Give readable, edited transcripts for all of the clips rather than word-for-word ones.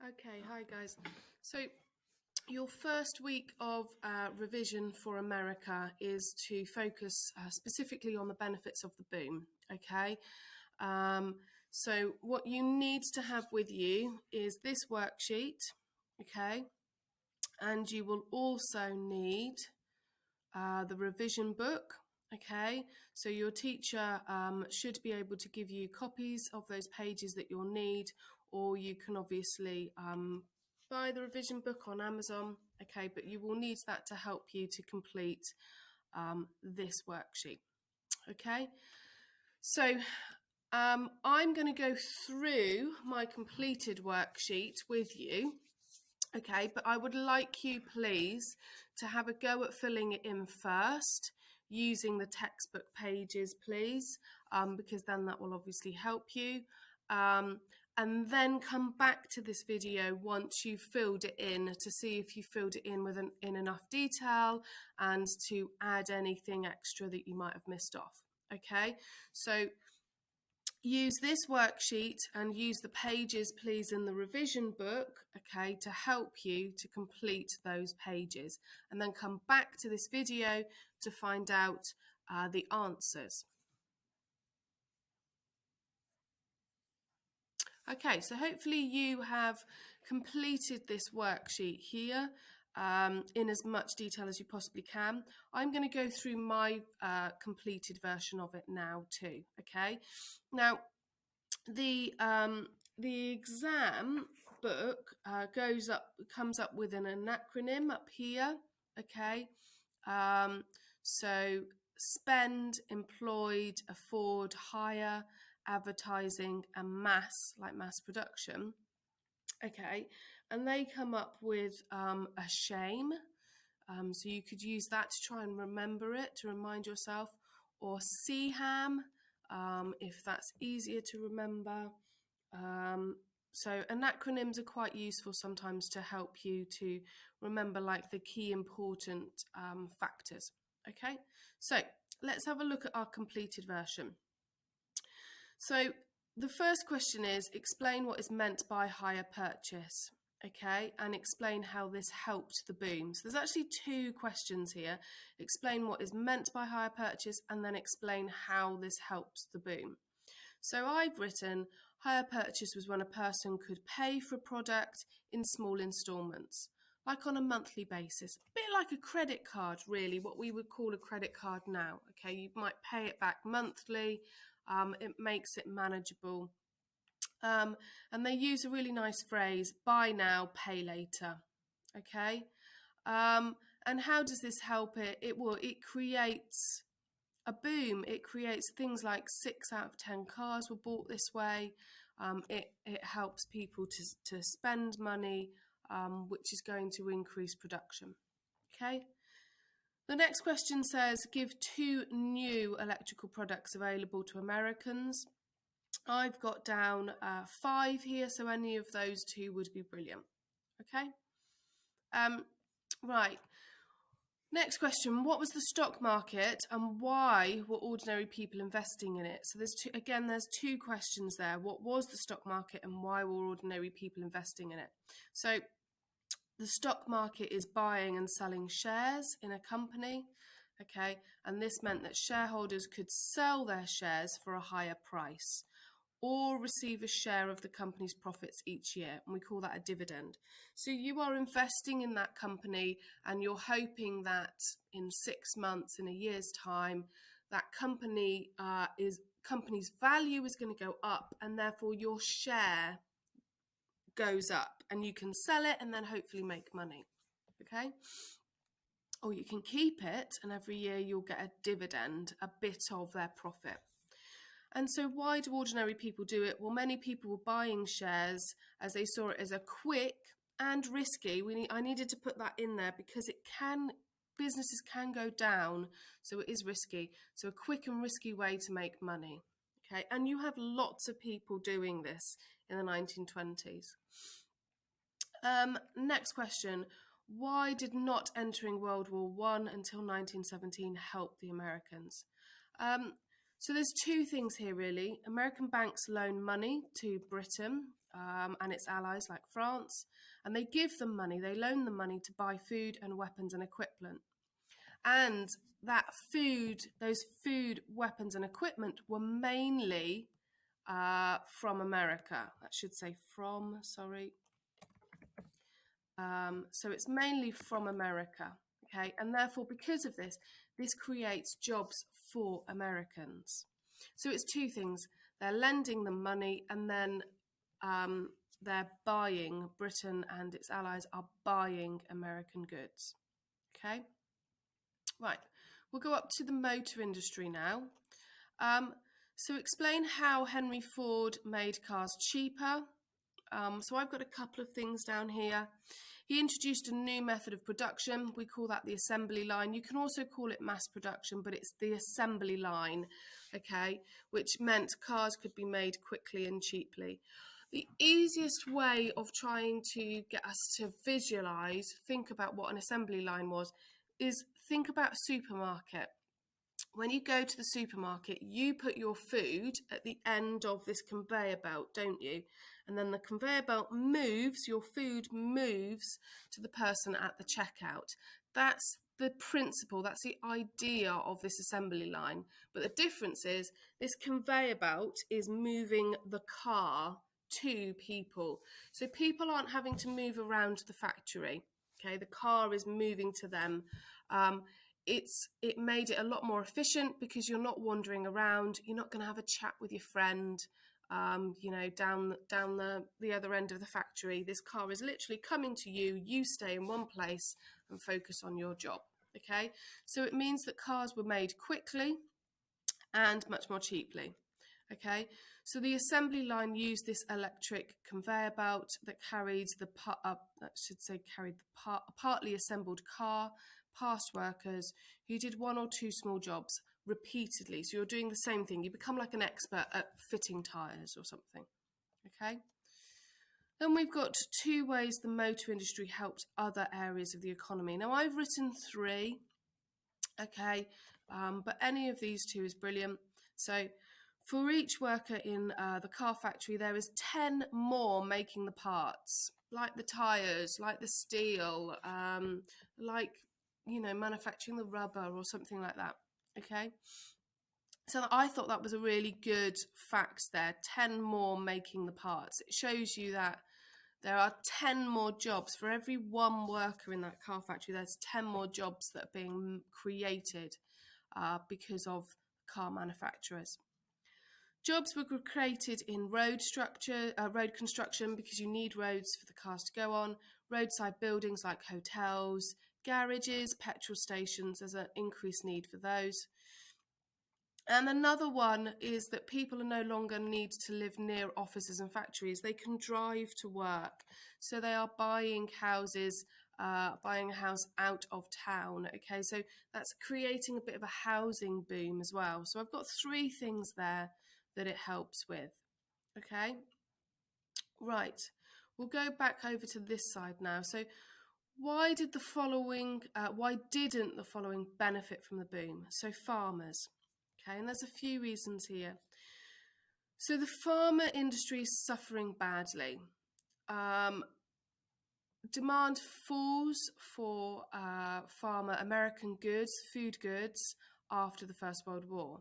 Okay, hi guys. So your first week of revision for America is to focus specifically on the benefits of the boom. Okay, so what you need to have with you is this worksheet. Okay, and you will also need the revision book. Okay, so your teacher should be able to give you copies of those pages that you'll need, or you can obviously buy the revision book on Amazon. Okay, but you will need that to help you to complete this worksheet. Okay, so I'm going to go through my completed worksheet with you. Okay, but I would like you, please, to have a go at filling it in first using the textbook pages, please, because then that will obviously help you. And then come back to this video once you've filled it in to see if you filled it in in enough detail and to add anything extra that you might have missed off. Okay, so use this worksheet and use the pages, please, in the revision book, okay, to help you to complete those pages. And then come back to this video to find out the answers. Okay, so hopefully you have completed this worksheet here in as much detail as you possibly can. I'm going to go through my completed version of it now too, okay? Now, the exam book comes up with an acronym up here, okay? So spend, employed, afford, hire, advertising, and mass, like mass production. Okay, and they come up with a shame. So you could use that to try and remember it, to remind yourself, or CHAM, if that's easier to remember. So acronyms are quite useful sometimes to help you to remember like the key important factors. Okay, so let's have a look at our completed version. So the first question is, explain what is meant by hire purchase. Okay, and explain how this helped the boom. So there's actually two questions here. Explain what is meant by hire purchase and then explain how this helped the boom. So I've written, hire purchase was when a person could pay for a product in small instalments, like on a monthly basis, a bit like a credit card, really, what we would call a credit card now. Okay, you might pay it back monthly. It makes it manageable. And they use a really nice phrase, buy now, pay later. Okay, and how does this help it? It creates a boom. It creates things like 6 out of 10 cars were bought this way. It helps people to spend money, which is going to increase production. Okay. The next question says, give 2 new electrical products available to Americans. I've got down 5 here, so any of those 2 would be brilliant. Okay. Right. Next question, what was the stock market and why were ordinary people investing in it? So there's 2 questions there. What was the stock market and why were ordinary people investing in it? So the stock market is buying and selling shares in a company, okay? And this meant that shareholders could sell their shares for a higher price or receive a share of the company's profits each year, and we call that a dividend. So you are investing in that company and you're hoping that in 6 months, in a year's time, that company's value is going to go up and therefore your share goes up and you can sell it and then hopefully make money, okay? Or you can keep it and every year you'll get a dividend, a bit of their profit. And so why do ordinary people do it? Well, many people were buying shares as they saw it as a quick and risky. I needed to put that in there because businesses can go down, so it is risky. So a quick and risky way to make money. Okay, and you have lots of people doing this in the 1920s. Next question. Why did not entering World War I until 1917 help the Americans? So there's 2 things here, really. American banks loan money to Britain and its allies like France, and they give them money, they loan them money to buy food and weapons and equipment. And that food, those food, weapons, and equipment were mainly from America. That should say from, sorry. So it's mainly from America, okay? And therefore, because of this, this creates jobs for Americans. So it's two things. They're lending them money, and then they're buying, Britain and its allies are buying American goods, okay? Right, we'll go up to the motor industry now. So explain how Henry Ford made cars cheaper. So I've got a couple of things down here. He introduced a new method of production. We call that the assembly line. You can also call it mass production, but it's the assembly line, okay, which meant cars could be made quickly and cheaply. The easiest way of trying to get us to visualize, think about what an assembly line was, is think about a supermarket. When you go to the supermarket, you put your food at the end of this conveyor belt, don't you? And then the conveyor belt moves, your food moves to the person at the checkout. That's the principle, that's the idea of this assembly line. But the difference is this conveyor belt is moving the car to people. So people aren't having to move around the factory. Okay, the car is moving to them. It made it a lot more efficient because you're not wandering around. You're not going to have a chat with your friend, down the other end of the factory. This car is literally coming to you. You stay in one place and focus on your job. Okay, so it means that cars were made quickly and much more cheaply. Okay, so the assembly line used this electric conveyor belt that carried the partly assembled car past workers who did one or two small jobs repeatedly. So you're doing the same thing. You become like an expert at fitting tires or something. Okay. Then we've got two ways the motor industry helped other areas of the economy. Now I've written three. Okay, but any of these two is brilliant. So for each worker in the car factory, there is 10 more making the parts, like the tires, like the steel, like, manufacturing the rubber or something like that. Okay. So I thought that was a really good fact there. 10 more making the parts. It shows you that there are 10 more jobs. For every one worker in that car factory, there's 10 more jobs that are being created because of car manufacturers. Jobs were created in road construction, because you need roads for the cars to go on, roadside buildings like hotels, garages, petrol stations. There's an increased need for those. And another one is that people are no longer need to live near offices and factories. They can drive to work. So they are buying houses, buying a house out of town. Okay, so that's creating a bit of a housing boom as well. So I've got three things there that it helps with. Okay, right. We'll go back over to this side now. So why didn't the following benefit from the boom? So farmers. Okay, and there's a few reasons here. So the farmer industry is suffering badly. Demand falls for farmer American goods, food goods, after the First World War.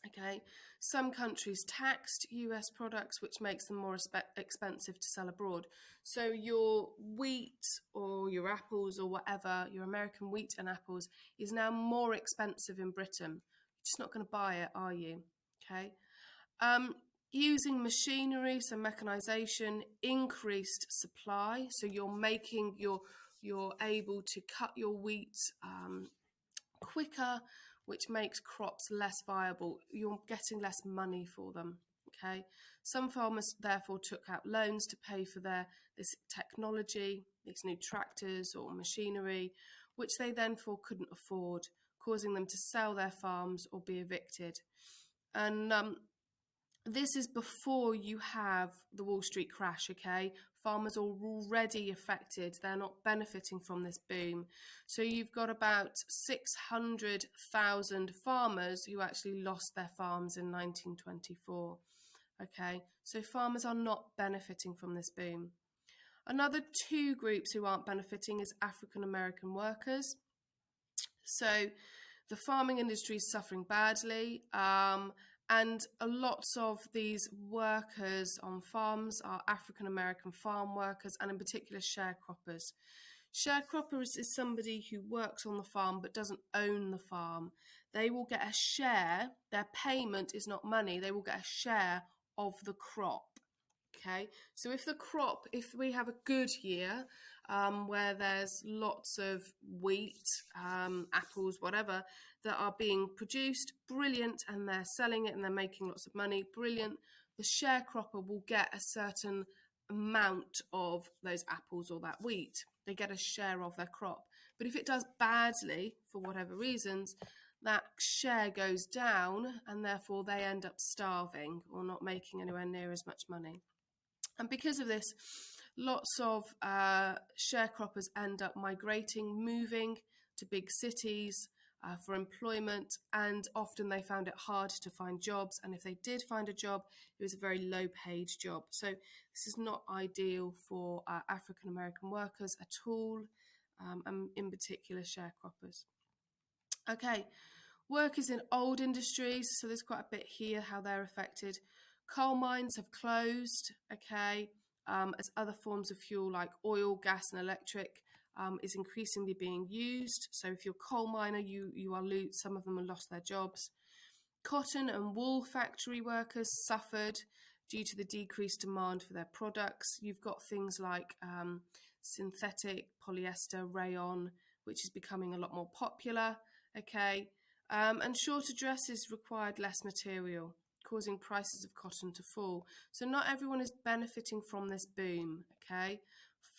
Okay, some countries taxed US products, which makes them more expensive to sell abroad. So your wheat or your apples or whatever, your American wheat and apples, is now more expensive in Britain. You're just not going to buy it, are you? Okay. Using machinery, so mechanization, increased supply. So you're able to cut your wheat quicker, which makes crops less viable. You're getting less money for them. Okay. Some farmers therefore took out loans to pay for this technology, these new tractors or machinery, which they therefore couldn't afford, causing them to sell their farms or be evicted. And this is before you have the Wall Street crash, okay? Farmers are already affected. They're not benefiting from this boom. So you've got about 600,000 farmers who actually lost their farms in 1924. Okay, so farmers are not benefiting from this boom. Another two groups who aren't benefiting is African American workers. So the farming industry is suffering badly, and a lot of these workers on farms are African American farm workers, and in particular sharecroppers. Sharecroppers is somebody who works on the farm but doesn't own the farm. They will get a share. Their payment is not money. They will get a share of the crop. Okay, so if we have a good year where there's lots of wheat, apples, whatever, that are being produced, brilliant, and they're selling it and they're making lots of money, brilliant. The sharecropper will get a certain amount of those apples or that wheat. They get a share of their crop. But if it does badly, for whatever reasons, that share goes down and therefore they end up starving or not making anywhere near as much money. And because of this, lots of sharecroppers end up migrating, moving to big cities for employment, and often they found it hard to find jobs. And if they did find a job, it was a very low paid job. So this is not ideal for African American workers at all, and in particular sharecroppers. Okay, workers in old industries, so there's quite a bit here how they're affected. Coal mines have closed, okay, as other forms of fuel like oil, gas, and electric is increasingly being used. So if you're a coal miner, some of them have lost their jobs. Cotton and wool factory workers suffered due to the decreased demand for their products. You've got things like synthetic polyester, rayon, which is becoming a lot more popular, okay, and shorter dresses required less material, causing prices of cotton to fall. So not everyone is benefiting from this boom, okay?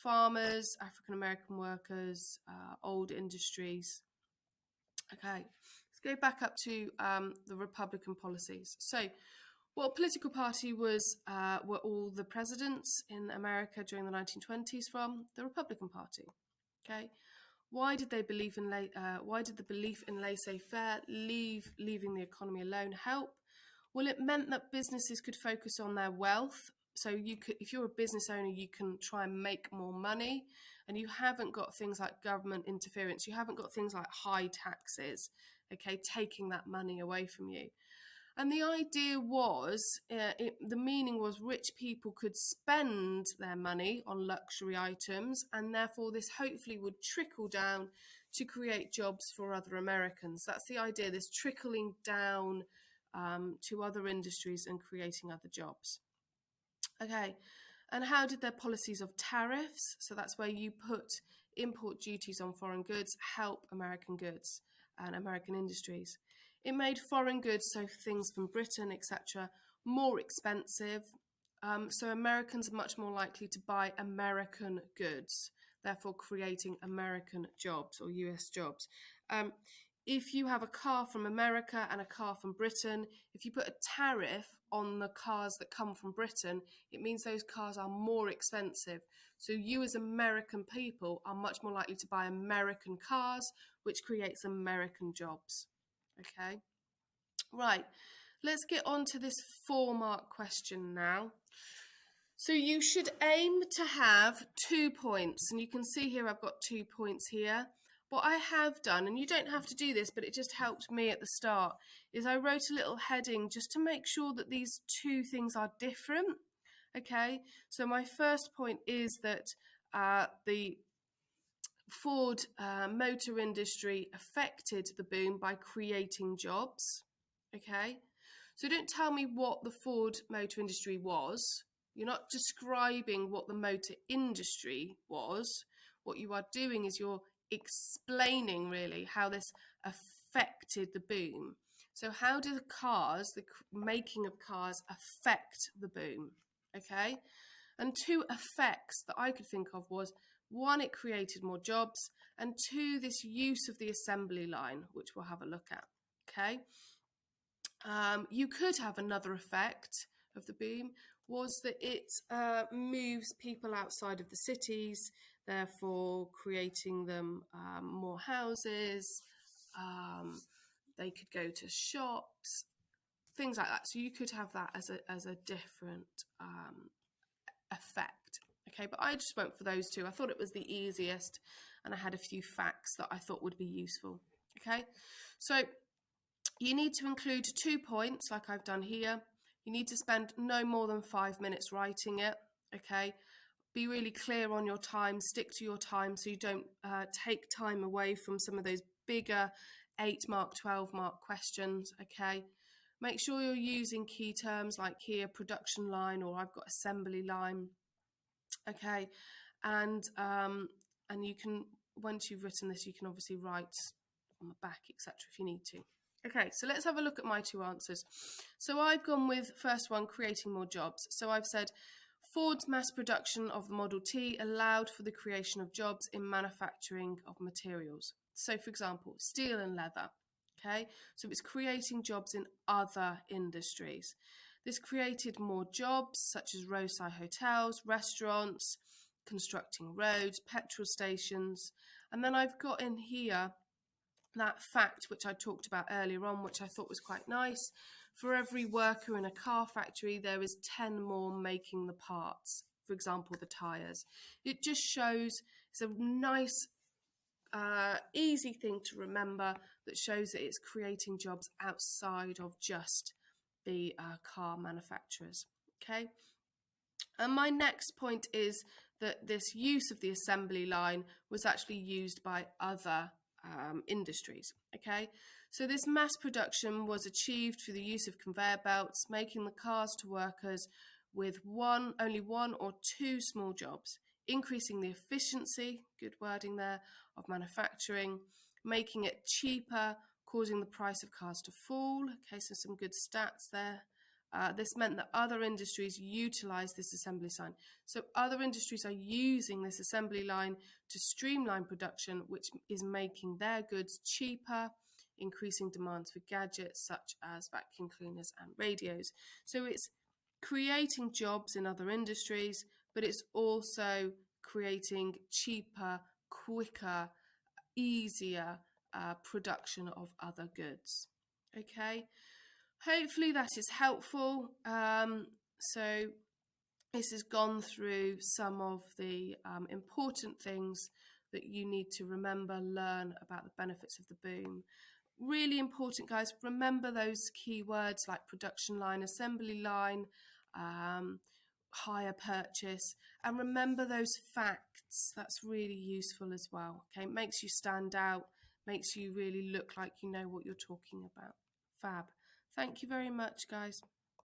Farmers, African American workers, old industries. Okay, let's go back up to the Republican policies. So what political party were all the presidents in America during the 1920s from? The Republican Party. Okay, why did the belief in laissez-faire, leaving the economy alone, help? Well, it meant that businesses could focus on their wealth. So if you're a business owner, you can try and make more money, and you haven't got things like government interference. You haven't got things like high taxes, okay, taking that money away from you. And the idea was, the meaning was rich people could spend their money on luxury items, and therefore this hopefully would trickle down to create jobs for other Americans. That's the idea, this trickling down to other industries and creating other jobs. Okay, and how did their policies of tariffs, so that's where you put import duties on foreign goods, help American goods and American industries? It made foreign goods, so things from Britain, etc., more expensive. So Americans are much more likely to buy American goods, therefore creating American jobs or US jobs. If you have a car from America and a car from Britain, if you put a tariff on the cars that come from Britain, it means those cars are more expensive. So you as American people are much more likely to buy American cars, which creates American jobs. Okay, right, let's get on to this 4-mark question now. So you should aim to have 2 points, and you can see here I've got 2 points here. What I have done, and you don't have to do this, but it just helped me at the start, is I wrote a little heading just to make sure that these two things are different. Okay, so my first point is that the Ford motor industry affected the boom by creating jobs. Okay, so don't tell me what the Ford motor industry was. You're not describing what the motor industry was. What you are doing is you're explaining really how this affected the boom. So how do the cars, the making of cars, affect the boom? Okay, and two effects that I could think of was, one, it created more jobs, and two, this use of the assembly line, which we'll have a look at. Okay, you could have another effect of the boom, was that it moves people outside of the cities, therefore creating them more houses. They could go to shops, things like that. So you could have that as a different effect. Okay, but I just went for those two. I thought it was the easiest, and I had a few facts that I thought would be useful. Okay, so you need to include 2 points like I've done here. You need to spend no more than 5 minutes writing it. Okay, be really clear on your time, stick to your time so you don't take time away from some of those bigger 8 mark, 12 mark questions. Okay, make sure you're using key terms like here production line, or I've got assembly line. Okay, and you can, once you've written this, you can obviously write on the back, etc., if you need to. Okay, so let's have a look at my 2 answers. So I've gone with first one, creating more jobs. So I've said Ford's mass production of the Model T allowed for the creation of jobs in manufacturing of materials. So for example, steel and leather. Okay, so it's creating jobs in other industries. This created more jobs such as roadside hotels, restaurants, constructing roads, petrol stations. And then I've got in here that fact which I talked about earlier on, which I thought was quite nice. For every worker in a car factory, there is 10 more making the parts, for example, the tyres. It just shows, it's a nice, easy thing to remember that shows that it's creating jobs outside of just the car manufacturers. Okay. And my next point is that this use of the assembly line was actually used by other industries. Okay, so this mass production was achieved through the use of conveyor belts, making the cars to workers with only one or two small jobs, increasing the efficiency, good wording there, of manufacturing, making it cheaper, causing the price of cars to fall. Okay, so some good stats there. This meant that other industries utilised this assembly line. So other industries are using this assembly line to streamline production, which is making their goods cheaper, increasing demands for gadgets such as vacuum cleaners and radios. So it's creating jobs in other industries, but it's also creating cheaper, quicker, easier production of other goods. Okay. Hopefully that is helpful. So this has gone through some of the important things that you need to remember, learn about the benefits of the boom. Really important, guys. Remember those key words like production line, assembly line, hire purchase, and remember those facts. That's really useful as well. Okay, it makes you stand out, makes you really look like you know what you're talking about. Fab. Thank you very much, guys.